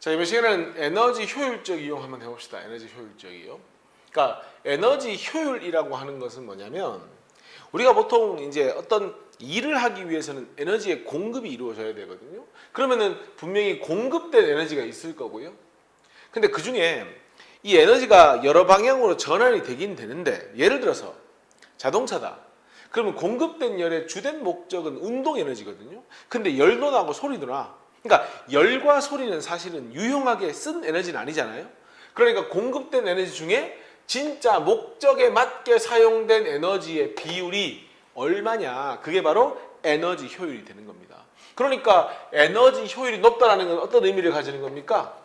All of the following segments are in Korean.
자, 이번 시간에는 에너지 효율적 이용 한번 해봅시다. 에너지 효율적 이용. 그러니까 에너지 효율이라고 하는 것은 뭐냐면 우리가 보통 이제 어떤 일을 하기 위해서는 에너지의 공급이 이루어져야 되거든요. 그러면은 분명히 공급된 에너지가 있을 거고요. 근데 그 중에 이 에너지가 여러 방향으로 전환이 되긴 되는데, 예를 들어서 자동차다. 그러면 공급된 열의 주된 목적은 운동 에너지거든요. 근데 열도 나고 소리도 나. 그러니까 열과 소리는 사실은 유용하게 쓴 에너지는 아니잖아요. 그러니까 공급된 에너지 중에 진짜 목적에 맞게 사용된 에너지의 비율이 얼마냐, 그게 바로 에너지 효율이 되는 겁니다. 그러니까 에너지 효율이 높다는 건 어떤 의미를 가지는 겁니까?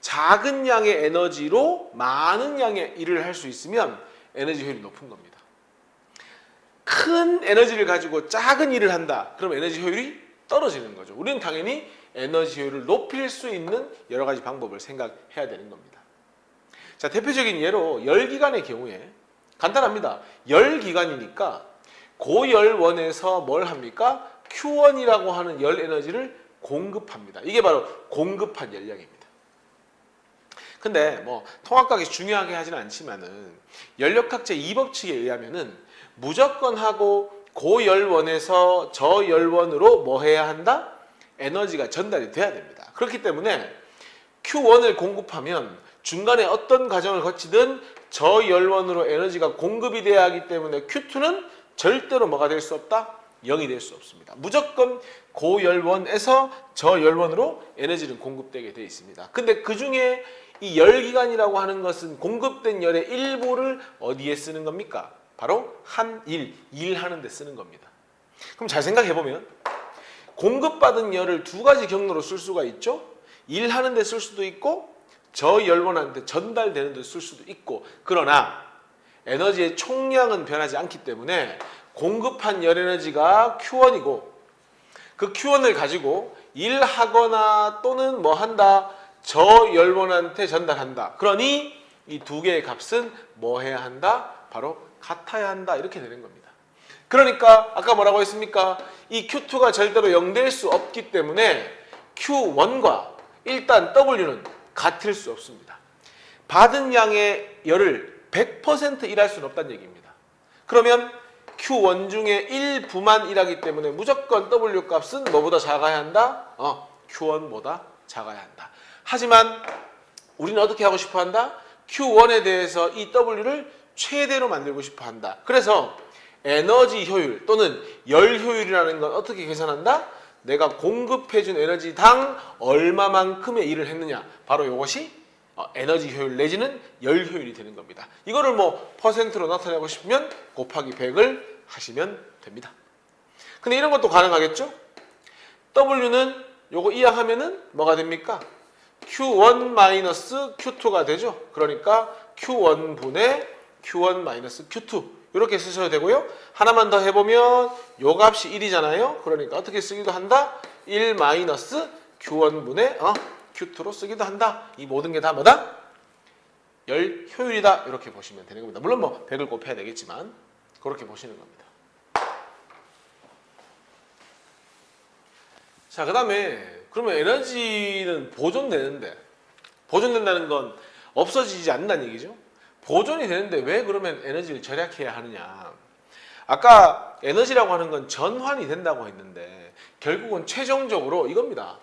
작은 양의 에너지로 많은 양의 일을 할 수 있으면 에너지 효율이 높은 겁니다. 큰 에너지를 가지고 작은 일을 한다. 그럼 에너지 효율이 떨어지는 거죠. 우리는 당연히 에너지 효율을 높일 수 있는 여러 가지 방법을 생각해야 되는 겁니다. 자, 대표적인 예로 열기관의 경우에 간단합니다. 열기관이니까 고열원에서 뭘 합니까? Q1이라고 하는 열 에너지를 공급합니다. 이게 바로 공급한 열량입니다. 근데 뭐 통합각이 중요하게 하지는 않지만은 연력학 제2법칙에 의하면은 무조건 하고 고열원에서 저열원으로 뭐 해야 한다? 에너지가 전달이 돼야 됩니다. 그렇기 때문에 Q1을 공급하면 중간에 어떤 과정을 거치든 저열원으로 에너지가 공급이 돼야 하기 때문에 Q2는 절대로 뭐가 될 수 없다? 0이 될 수 없습니다. 무조건 고열원에서 저열원으로 에너지는 공급되게 되어 있습니다. 근데 그 중에 이 열기관이라고 하는 것은 공급된 열의 일부를 어디에 쓰는 겁니까? 바로 일하는 데 쓰는 겁니다. 그럼 잘 생각해 보면 공급받은 열을 두 가지 경로로 쓸 수가 있죠. 일하는 데 쓸 수도 있고 저열원한테 전달되는 데 쓸 수도 있고, 그러나 에너지의 총량은 변하지 않기 때문에 공급한 열 에너지가 Q1이고 그 Q1을 가지고 일하거나 또는 뭐 한다? 저열원한테 전달한다. 그러니 이 두 개의 값은 뭐 해야 한다? 바로 같아야 한다. 이렇게 되는 겁니다. 그러니까 아까 뭐라고 했습니까? 이 Q2가 절대로 0 될 수 없기 때문에 Q1과 일단 W는 같을 수 없습니다. 받은 양의 열을 100% 일할 수는 없다는 얘기입니다. 그러면 Q1 중에 1부만 일하기 때문에 무조건 W 값은 뭐보다 작아야 한다? Q1보다 작아야 한다. 하지만 우리는 어떻게 하고 싶어 한다? Q1에 대해서 이 W를 최대로 만들고 싶어 한다. 그래서 에너지 효율 또는 열 효율이라는 건 어떻게 계산한다? 내가 공급해준 에너지당 얼마만큼의 일을 했느냐. 바로 이것이 에너지 효율 내지는 열 효율이 되는 겁니다. 이거를 뭐 퍼센트로 나타내고 싶으면 곱하기 100을 하시면 됩니다. 근데 이런 것도 가능하겠죠? W는 요거 이항하면은 뭐가 됩니까? Q1 Q2가 되죠. 그러니까 Q1분의 Q1 Q2 이렇게 쓰셔도 되고요. 하나만 더 해보면 요 값이 1이잖아요. 그러니까 어떻게 쓰기도 한다? 1 Q1분의 Q2로 쓰기도 한다. 이 모든 게 다 뭐다? 열 효율이다. 이렇게 보시면 되는 겁니다. 물론 뭐 100을 곱해야 되겠지만 그렇게 보시는 겁니다. 자, 그 다음에 그러면 에너지는 보존되는데, 보존된다는 건 없어지지 않는다는 얘기죠. 보존이 되는데 왜 그러면 에너지를 절약해야 하느냐. 아까 에너지라고 하는 건 전환이 된다고 했는데 결국은 최종적으로 이겁니다.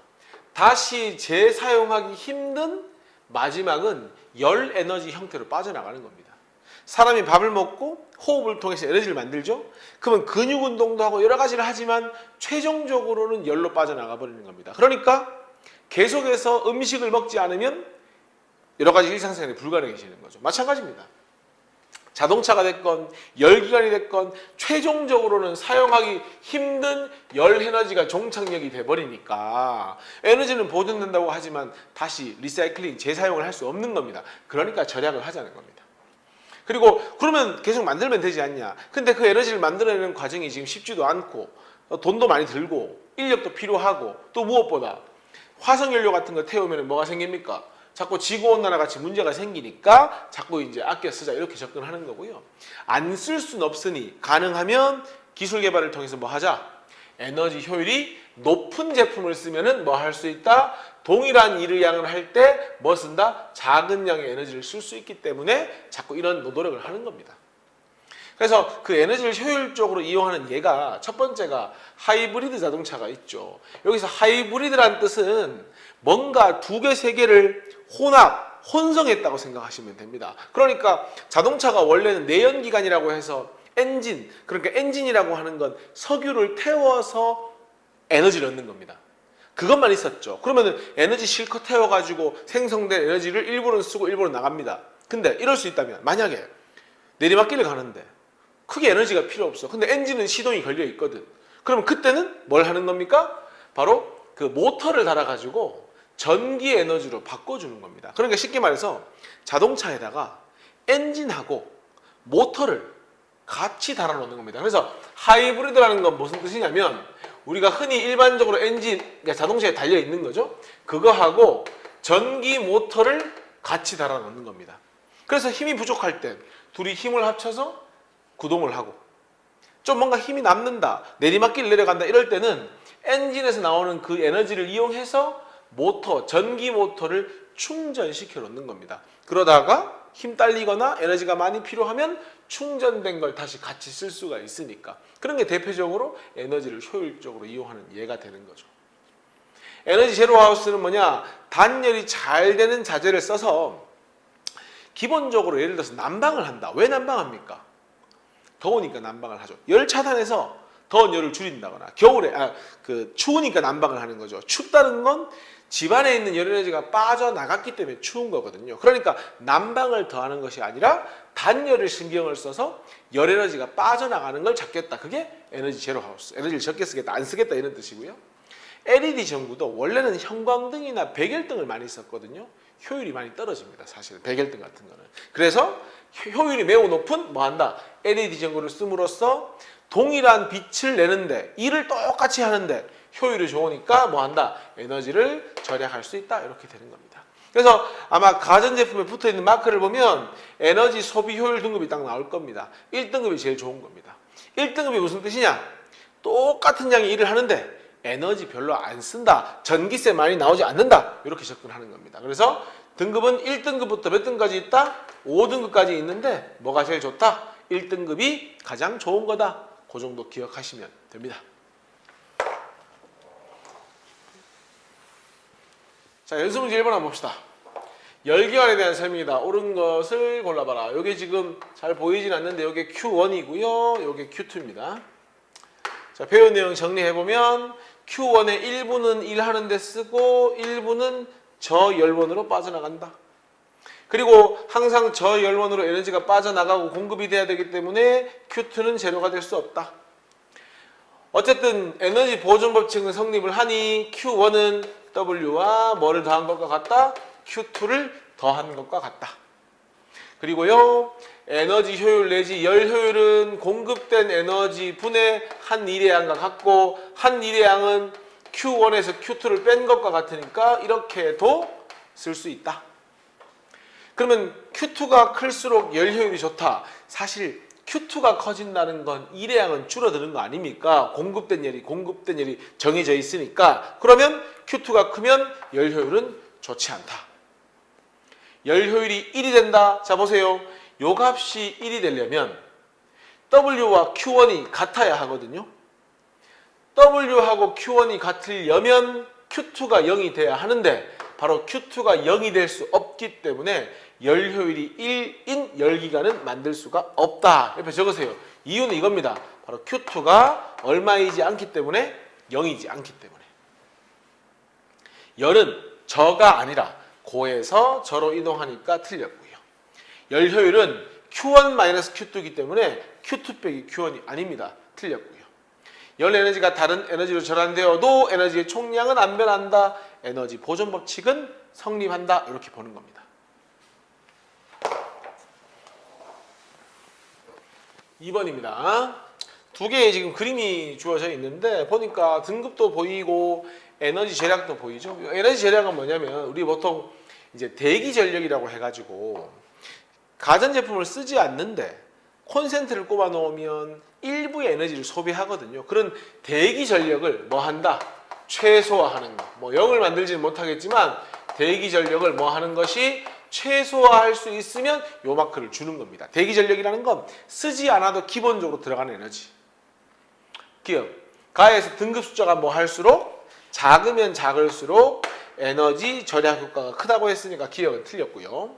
다시 재사용하기 힘든 마지막은 열 에너지 형태로 빠져나가는 겁니다. 사람이 밥을 먹고 호흡을 통해서 에너지를 만들죠. 그러면 근육 운동도 하고 여러 가지를 하지만 최종적으로는 열로 빠져나가 버리는 겁니다. 그러니까 계속해서 음식을 먹지 않으면 여러 가지 일상생활이 불가능해지는 거죠. 마찬가지입니다. 자동차가 됐건 열기관이 됐건 최종적으로는 사용하기 힘든 열 에너지가 종착역이 돼버리니까 에너지는 보존된다고 하지만 다시 리사이클링, 재사용을 할 수 없는 겁니다. 그러니까 절약을 하자는 겁니다. 그리고 그러면 계속 만들면 되지 않냐. 근데 그 에너지를 만들어내는 과정이 지금 쉽지도 않고 돈도 많이 들고 인력도 필요하고 또 무엇보다 화석연료 같은 거 태우면 뭐가 생깁니까? 자꾸 지구온난화 같이 문제가 생기니까 자꾸 이제 아껴 쓰자 이렇게 접근하는 거고요. 안 쓸 수는 없으니 가능하면 기술 개발을 통해서 뭐 하자? 에너지 효율이 높은 제품을 쓰면은 뭐 할 수 있다? 동일한 일의 양을 할 때 뭐 쓴다? 작은 양의 에너지를 쓸 수 있기 때문에 자꾸 이런 노력을 하는 겁니다. 그래서 그 에너지를 효율적으로 이용하는 예가 첫 번째가 하이브리드 자동차가 있죠. 여기서 하이브리드란 뜻은 뭔가 두 개, 세 개를 혼성했다고 생각하시면 됩니다. 그러니까 자동차가 원래는 내연기관이라고 해서 엔진, 그러니까 엔진이라고 하는 건 석유를 태워서 에너지를 얻는 겁니다. 그것만 있었죠. 그러면 에너지 실컷 태워가지고 생성된 에너지를 일부는 쓰고 일부는 나갑니다. 근데 이럴 수 있다면 만약에 내리막길을 가는데 크게 에너지가 필요 없어. 근데 엔진은 시동이 걸려 있거든. 그러면 그때는 뭘 하는 겁니까? 바로 그 모터를 달아가지고 전기 에너지로 바꿔주는 겁니다. 그러니까 쉽게 말해서 자동차에다가 엔진하고 모터를 같이 달아놓는 겁니다. 그래서 하이브리드라는 건 무슨 뜻이냐면 우리가 흔히 일반적으로 엔진, 그러니까 자동차에 달려 있는 거죠. 그거하고 전기 모터를 같이 달아놓는 겁니다. 그래서 힘이 부족할 때 둘이 힘을 합쳐서 구동을 하고 좀 뭔가 힘이 남는다, 내리막길 내려간다 이럴 때는 엔진에서 나오는 그 에너지를 이용해서 모터, 전기 모터를 충전시켜 놓는 겁니다. 그러다가 힘 딸리거나 에너지가 많이 필요하면 충전된 걸 다시 같이 쓸 수가 있으니까 그런 게 대표적으로 에너지를 효율적으로 이용하는 예가 되는 거죠. 에너지 제로 하우스는 뭐냐? 단열이 잘 되는 자재를 써서 기본적으로 예를 들어서 난방을 한다. 왜 난방합니까? 더우니까 난방을 하죠. 열 차단해서 더운 열을 줄인다거나 겨울에 추우니까 난방을 하는 거죠. 춥다는 건 집안에 있는 열 에너지가 빠져나갔기 때문에 추운 거거든요. 그러니까 난방을 더하는 것이 아니라 단열을 신경을 써서 열 에너지가 빠져나가는 걸 잡겠다. 그게 에너지 제로 하우스. 에너지를 적게 쓰겠다, 안 쓰겠다 이런 뜻이고요. LED 전구도 원래는 형광등이나 백열등을 많이 썼거든요. 효율이 많이 떨어집니다. 사실 백열등 같은 거는. 그래서 효율이 매우 높은 뭐 한다? LED 전구를 씀으로써 동일한 빛을 내는데 일을 똑같이 하는데 효율이 좋으니까 뭐 한다? 에너지를 절약할 수 있다. 이렇게 되는 겁니다. 그래서 아마 가전제품에 붙어있는 마크를 보면 에너지 소비 효율 등급이 딱 나올 겁니다. 1등급이 제일 좋은 겁니다. 1등급이 무슨 뜻이냐? 똑같은 양의 일을 하는데 에너지 별로 안 쓴다. 전기세 많이 나오지 않는다. 이렇게 접근하는 겁니다. 그래서 등급은 1등급부터 몇 등까지 있다? 5등급까지 있는데 뭐가 제일 좋다? 1등급이 가장 좋은 거다. 그 정도 기억하시면 됩니다. 자, 연습문제 1번 한번 봅시다. 열기관에 대한 설명이다. 옳은 것을 골라봐라. 이게 지금 잘 보이진 않는데 이게 Q1이고요. 이게 Q2입니다. 자, 배운 내용 정리해보면 Q1의 1부는 일하는 데 쓰고 1부는 저열원으로 빠져나간다. 그리고 항상 저열원으로 에너지가 빠져나가고 공급이 돼야 되기 때문에 Q2는 제로가 될 수 없다. 어쨌든 에너지 보존 법칙은 성립을 하니 Q1은 W와 뭐를 더한 것과 같다? Q2를 더한 것과 같다. 그리고요, 에너지 효율 내지 열 효율은 공급된 에너지 분의 한 일의 양과 같고 한 일의 양은 Q1에서 Q2를 뺀 것과 같으니까 이렇게도 쓸 수 있다. 그러면 Q2가 클수록 열 효율이 좋다. 사실 Q2가 커진다는 건 일의 양은 줄어드는 거 아닙니까? 공급된 열이 정해져 있으니까. 그러면 Q2가 크면 열 효율은 좋지 않다. 열 효율이 1이 된다. 자, 보세요. 요 값이 1이 되려면 W와 Q1이 같아야 하거든요. W하고 Q1이 같으려면 Q2가 0이 돼야 하는데 바로 Q2가 0이 될 수 없기 때문에 열 효율이 1인 열기관은 만들 수가 없다. 옆에 적으세요. 이유는 이겁니다. 바로 Q2가 얼마이지 않기 때문에 0이지 않기 때문에. 열은 저가 아니라 고에서 저로 이동하니까 틀렸고요. 열 효율은 Q1-Q2이기 때문에 Q2 빼기 Q1이 아닙니다. 틀렸고요. 열 에너지가 다른 에너지로 전환되어도 에너지의 총량은 안 변한다. 에너지 보존 법칙은 성립한다. 이렇게 보는 겁니다. 2번입니다. 두 개의 지금 그림이 주어져 있는데 보니까 등급도 보이고 에너지 절약도 보이죠. 에너지 절약은 뭐냐면 우리 보통 이제 대기 전력이라고 해가지고 가전제품을 쓰지 않는데 콘센트를 꼽아 놓으면 일부의 에너지를 소비하거든요. 그런 대기 전력을 뭐 한다? 최소화하는 거. 뭐 0을 만들지는 못하겠지만 대기 전력을 뭐 하는 것이 최소화할 수 있으면 요 마크를 주는 겁니다. 대기 전력이라는 건 쓰지 않아도 기본적으로 들어가는 에너지. 기억. 가에서 등급 숫자가 뭐 할수록 작으면 작을수록 에너지 절약 효과가 크다고 했으니까 기억은 틀렸고요.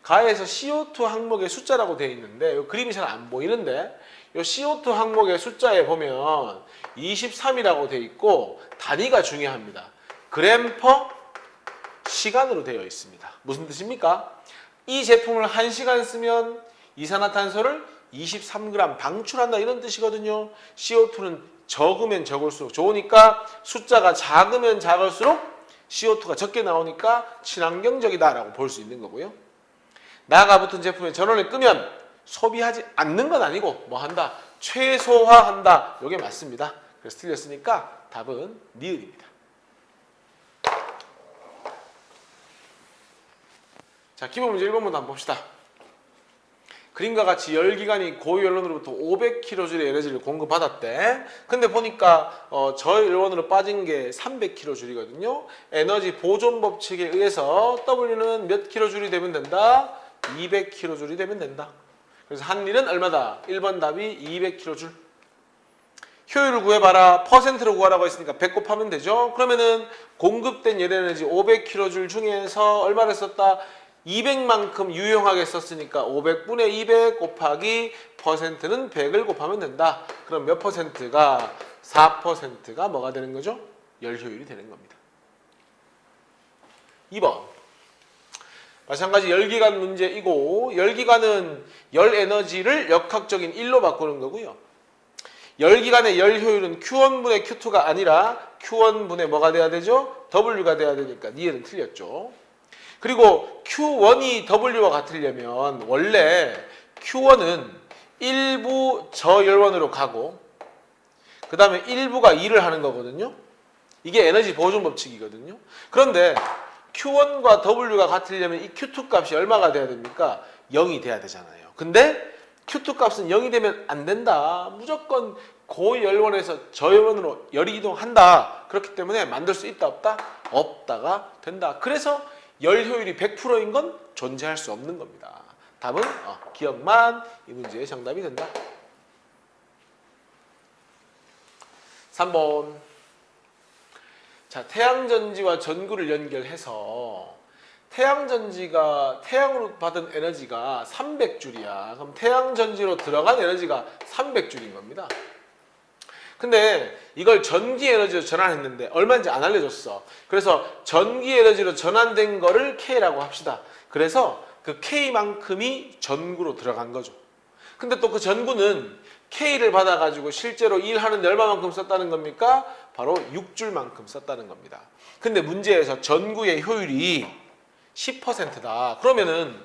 가에서 CO2 항목의 숫자라고 되어 있는데 이 그림이 잘 안 보이는데 이 CO2 항목의 숫자에 보면 23이라고 되어 있고 단위가 중요합니다. 그램 퍼 시간으로 되어 있습니다. 무슨 뜻입니까? 이 제품을 1시간 쓰면 이산화탄소를 23g 방출한다 이런 뜻이거든요. CO2는 적으면 적을수록 좋으니까 숫자가 작으면 작을수록 CO2가 적게 나오니까 친환경적이다라고 볼 수 있는 거고요. 나가 붙은 제품의 전원을 끄면 소비하지 않는 건 아니고 뭐 한다? 최소화한다. 이게 맞습니다. 그래서 틀렸으니까 답은 니은입니다. 자, 기본 문제 1번부터 한번 봅시다. 그림과 같이 열기관이 고연료로부터 500kJ의 에너지를 공급받았대. 근데 보니까 저연료로 빠진 게 300kJ이거든요. 에너지 보존 법칙에 의해서 W는 몇 kJ이 되면 된다? 200kJ 되면 된다. 그래서 한 일은 얼마다? 1번 답이 200kJ. 효율을 구해봐라. 퍼센트로 구하라고 했으니까 100 곱하면 되죠. 그러면은 공급된 열에너지 500kJ 중에서 얼마를 썼다? 200만큼 유용하게 썼으니까 500분의 200 곱하기 퍼센트는 100을 곱하면 된다. 그럼 몇 퍼센트가? 4%가 뭐가 되는 거죠? 열 효율이 되는 겁니다. 2번. 마찬가지 열기관 문제이고 열기관은 열 에너지를 역학적인 1로 바꾸는 거고요. 열기관의 열 효율은 Q1분의 Q2가 아니라 Q1분의 뭐가 돼야 되죠? W가 돼야 되니까 니은 틀렸죠. 그리고 Q1이 W와 같으려면 원래 Q1은 1부 저열원으로 가고 그 다음에 1부가 2를 하는 거거든요. 이게 에너지 보존 법칙이거든요. 그런데 Q1과 W가 같으려면 이 Q2 값이 얼마가 돼야 됩니까? 0이 돼야 되잖아요. 근데 Q2 값은 0이 되면 안 된다. 무조건 고열원에서 저열원으로 열이 이동한다. 그렇기 때문에 만들 수 있다 없다? 없다가 된다. 그래서 열 효율이 100%인 건 존재할 수 없는 겁니다. 답은 기억만 이 문제의 정답이 된다. 3번. 자, 태양전지와 전구를 연결해서 태양전지가 태양으로 받은 에너지가 300줄이야. 그럼 태양전지로 들어간 에너지가 300줄인 겁니다. 근데 이걸 전기 에너지로 전환했는데 얼마인지 안 알려줬어. 그래서 전기 에너지로 전환된 거를 K라고 합시다. 그래서 그 K만큼이 전구로 들어간 거죠. 근데 또 그 전구는 K를 받아가지고 실제로 일하는데 얼마만큼 썼다는 겁니까? 바로 6줄만큼 썼다는 겁니다. 근데 문제에서 전구의 효율이 10%다. 그러면은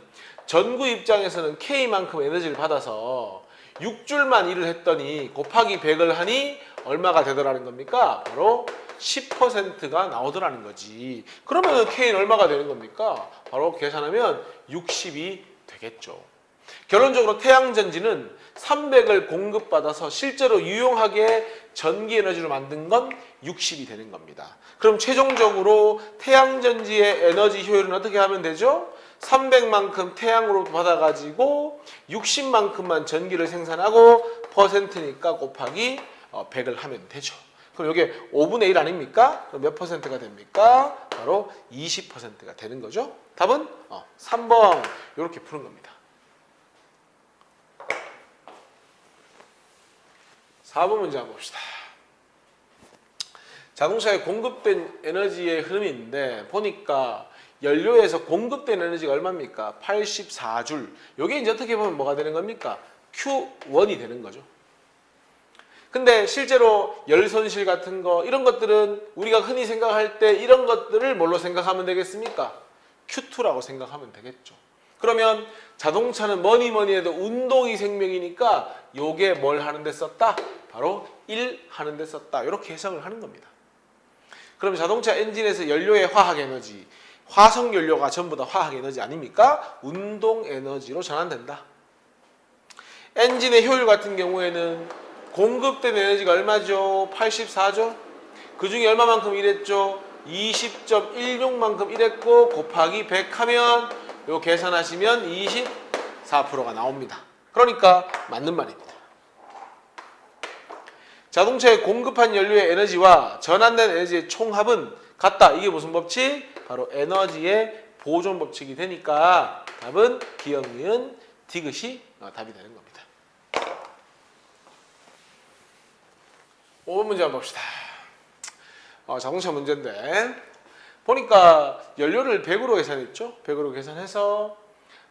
전구 입장에서는 K만큼 에너지를 받아서 6줄만 일을 했더니 곱하기 100을 하니 얼마가 되더라는 겁니까? 바로 10%가 나오더라는 거지. 그러면 K는 얼마가 되는 겁니까? 바로 계산하면 60이 되겠죠. 결론적으로 태양전지는 300을 공급받아서 실제로 유용하게 전기 에너지로 만든 건 60이 되는 겁니다. 그럼 최종적으로 태양전지의 에너지 효율은 어떻게 하면 되죠? 300만큼 태양으로 받아가지고 60만큼만 전기를 생산하고 퍼센트니까 곱하기 100을 하면 되죠. 그럼 이게 5분의 1 아닙니까? 그럼 몇 퍼센트가 됩니까? 바로 20%가 되는 거죠. 답은 3번 이렇게 푸는 겁니다. 4번 문제 한번 봅시다. 자동차에 공급된 에너지의 흐름인데 보니까 연료에서 공급된 에너지가 얼마입니까? 84줄. 이게 이제 어떻게 보면 뭐가 되는 겁니까? Q1이 되는 거죠. 근데 실제로 열 손실 같은 거 이런 것들은 우리가 흔히 생각할 때 이런 것들을 뭘로 생각하면 되겠습니까? Q2라고 생각하면 되겠죠. 그러면 자동차는 뭐니 해도 운동이 생명이니까 요게 뭘 하는데 썼다? 바로 1 하는데 썼다. 이렇게 해석을 하는 겁니다. 그럼 자동차 엔진에서 연료의 화학 에너지, 화석 연료가 전부 다 화학 에너지 아닙니까? 운동 에너지로 전환된다. 엔진의 효율 같은 경우에는 공급된 에너지가 얼마죠? 84죠? 그 중에 얼마만큼 일했죠? 20.16만큼 일했고 곱하기 100 하면 요 계산하시면 24%가 나옵니다. 그러니까 맞는 말입니다. 자동차에 공급한 연료의 에너지와 전환된 에너지의 총합은 같다. 이게 무슨 법칙? 바로 에너지의 보존 법칙이 되니까 답은 기억, 니은, 디귿이 답이 되는 겁니다. 5번 문제 한번 봅시다. 자동차 문제인데 보니까 연료를 100으로 계산했죠? 100으로 계산해서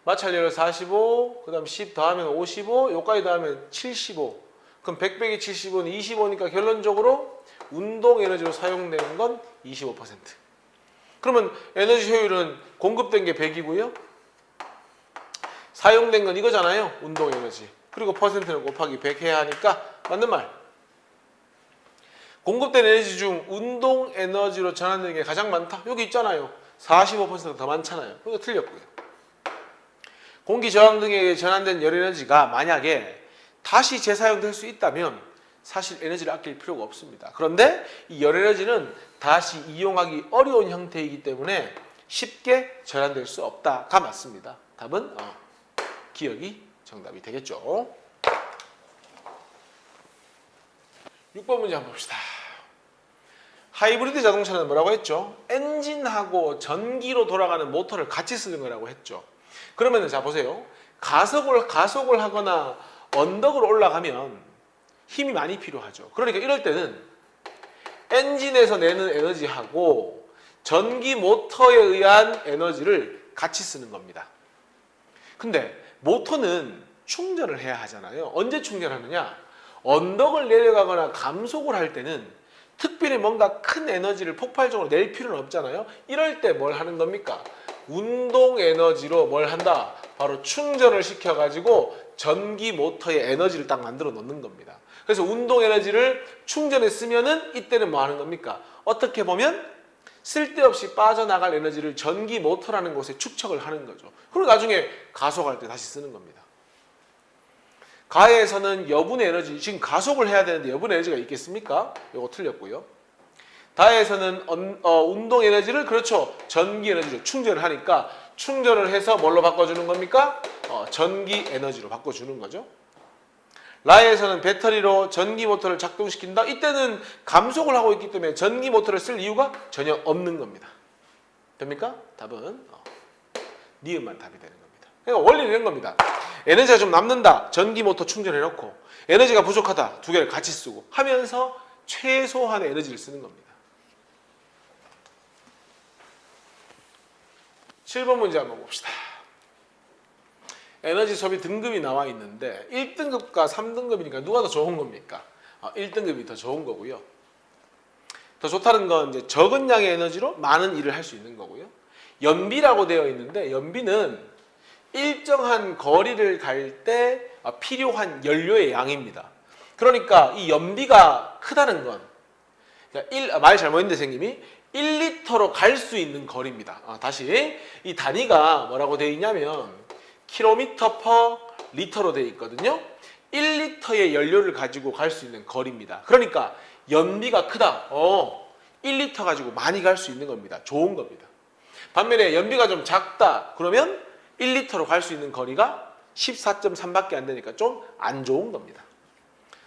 마찰열을 45, 그 다음 10 더하면 55, 요까지 더하면 75. 그럼 100 빼기 75는 25니까 결론적으로 운동 에너지로 사용되는 건 25%. 그러면 에너지 효율은 공급된 게 100이고요. 사용된 건 이거잖아요. 운동 에너지. 그리고 퍼센트는 곱하기 100 해야 하니까 맞는 말. 공급된 에너지 중 운동 에너지로 전환되는 게 가장 많다. 여기 있잖아요. 45%가 더 많잖아요. 그거 틀렸고요. 공기 저항 등에 전환된 열 에너지가 만약에 다시 재사용될 수 있다면 사실 에너지를 아낄 필요가 없습니다. 그런데 이 열 에너지는 다시 이용하기 어려운 형태이기 때문에 쉽게 전환될 수 없다가 맞습니다. 답은 기억이 정답이 되겠죠. 6번 문제 한번 봅시다. 하이브리드 자동차는 뭐라고 했죠? 엔진하고 전기로 돌아가는 모터를 같이 쓰는 거라고 했죠. 그러면 자 보세요. 가속을 하거나 언덕을 올라가면 힘이 많이 필요하죠. 그러니까 이럴 때는 엔진에서 내는 에너지하고 전기 모터에 의한 에너지를 같이 쓰는 겁니다. 근데 모터는 충전을 해야 하잖아요. 언제 충전하느냐? 언덕을 내려가거나 감속을 할 때는 특별히 뭔가 큰 에너지를 폭발적으로 낼 필요는 없잖아요. 이럴 때 뭘 하는 겁니까? 운동 에너지로 뭘 한다? 바로 충전을 시켜가지고 전기 모터의 에너지를 딱 만들어 놓는 겁니다. 그래서 운동 에너지를 충전에 쓰면은 이때는 뭐 하는 겁니까? 어떻게 보면 쓸데없이 빠져나갈 에너지를 전기 모터라는 곳에 축적을 하는 거죠. 그리고 나중에 가속할 때 다시 쓰는 겁니다. 가에서는 여분의 에너지, 지금 가속을 해야 되는데 여분의 에너지가 있겠습니까? 이거 틀렸고요. 다에서는 운동 에너지를 그렇죠. 전기 에너지로 충전을 하니까 충전을 해서 뭘로 바꿔주는 겁니까? 전기 에너지로 바꿔주는 거죠. 라에서는 배터리로 전기 모터를 작동시킨다. 이때는 감속을 하고 있기 때문에 전기 모터를 쓸 이유가 전혀 없는 겁니다. 됩니까? 답은 니은만 답이 되는 겁니다. 그러니까 원리는 이런 겁니다. 에너지가 좀 남는다. 전기 모터 충전해놓고 에너지가 부족하다. 두 개를 같이 쓰고 하면서 최소한의 에너지를 쓰는 겁니다. 7번 문제 한번 봅시다. 에너지 소비 등급이 나와 있는데 1등급과 3등급이니까 누가 더 좋은 겁니까? 1등급이 더 좋은 거고요. 더 좋다는 건 이제 적은 양의 에너지로 많은 일을 할 수 있는 거고요. 연비라고 되어 있는데 연비는 일정한 거리를 갈 때 필요한 연료의 양입니다. 그러니까 이 연비가 크다는 건 그러니까 말 잘못했는데 선생님이 1리터로 갈 수 있는 거리입니다. 다시 이 단위가 뭐라고 되어 있냐면 킬로미터 퍼 리터로 되어 있거든요. 1리터의 연료를 가지고 갈 수 있는 거리입니다. 그러니까 연비가 크다. 1리터 가지고 많이 갈 수 있는 겁니다. 좋은 겁니다. 반면에 연비가 좀 작다. 그러면 1리터로 갈 수 있는 거리가 14.3밖에 안 되니까 좀 안 좋은 겁니다.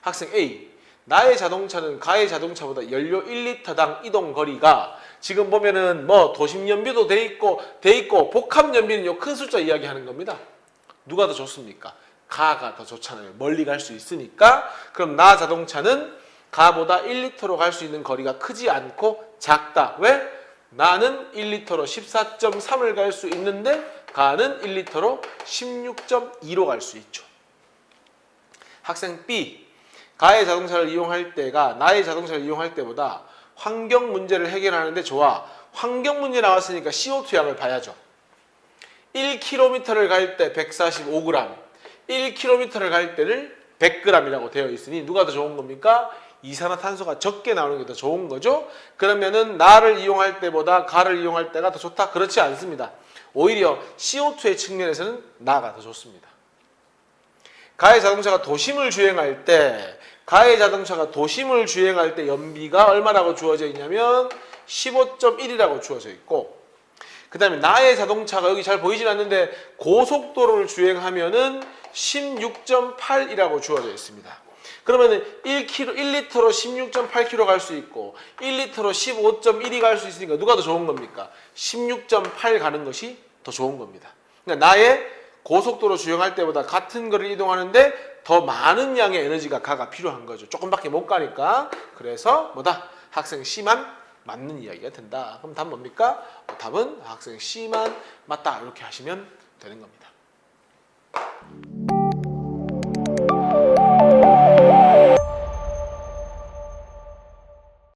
학생 A. 나의 자동차는 가의 자동차보다 연료 1리터당 이동 거리가 지금 보면은 뭐 도심 연비도 돼 있고 복합 연비는 요 큰 숫자 이야기하는 겁니다. 누가 더 좋습니까? 가가 더 좋잖아요. 멀리 갈 수 있으니까. 그럼 나 자동차는 가보다 1리터로 갈 수 있는 거리가 크지 않고 작다. 왜? 나는 1리터로 14.3을 갈 수 있는데 가는 1리터로 16.2로 갈 수 있죠. 학생 B. 가의 자동차를 이용할 때가 나의 자동차를 이용할 때보다 환경 문제를 해결하는데 좋아. 환경 문제 나왔으니까 CO2 양을 봐야죠. 1km를 갈 때 145g, 1km를 갈 때를 100g이라고 되어 있으니 누가 더 좋은 겁니까? 이산화탄소가 적게 나오는 게 더 좋은 거죠. 그러면은 나를 이용할 때보다 가를 이용할 때가 더 좋다? 그렇지 않습니다. 오히려 CO2의 측면에서는 나가 더 좋습니다. 가해 자동차가 도심을 주행할 때 연비가 얼마라고 주어져 있냐면 15.1이라고 주어져 있고, 그 다음에 나의 자동차가 여기 잘 보이진 않는데 고속도로를 주행하면은 16.8이라고 주어져 있습니다. 그러면은 1리터로 16.8km 갈 수 있고 1리터로 15.1이 갈 수 있으니까 누가 더 좋은 겁니까? 16.8 가는 것이 더 좋은 겁니다. 그러니까 나의 고속도로 주행할 때보다 같은 거리를 이동하는데 더 많은 양의 에너지가 필요한 거죠. 조금밖에 못 가니까. 그래서 뭐다? 학생 C만 맞는 이야기가 된다. 그럼 답은 뭡니까? 답은 학생 C만 맞다. 이렇게 하시면 되는 겁니다.